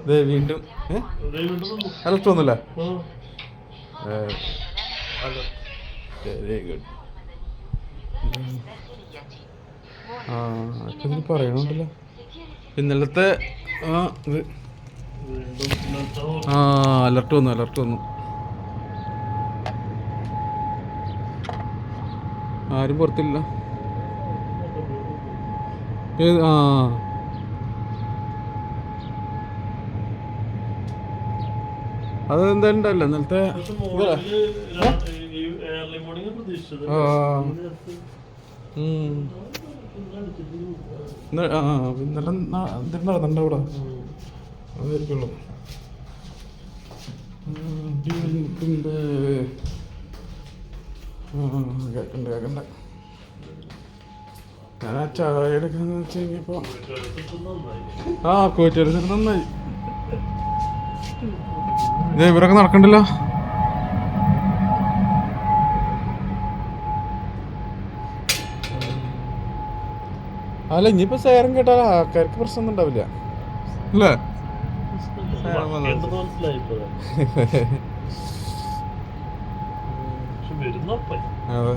വീണ്ടും അലർട്ട് വന്നല്ലേ? Very good. ഇതിന് പറയണുണ്ടല്ലോ ഇന്നലത്തെ. അലർട്ട് വന്നു. ആരും പുറത്തില്ല. അത് എന്തായാലും ഉണ്ടല്ലോ ഇന്നലത്തെ. ഇന്നലെ നടന്നുണ്ട് അവിടെ. അതായിരിക്കുള്ളൂ. കേക്കണ്ട. ഞാൻ ആ ചായ എടുക്കാന്ന് വെച്ച് കഴിഞ്ഞപ്പോ കോറ്റേഴ്സ് നന്നായി. ഇവരൊക്കെ നടക്കണ്ടല്ലോ. അല്ല ഇനിയിപ്പോ സേരം കേട്ടാൽ ആൾക്കാർക്ക് പ്രശ്നമൊന്നും ഉണ്ടാവില്ല അല്ലേ? അതെ.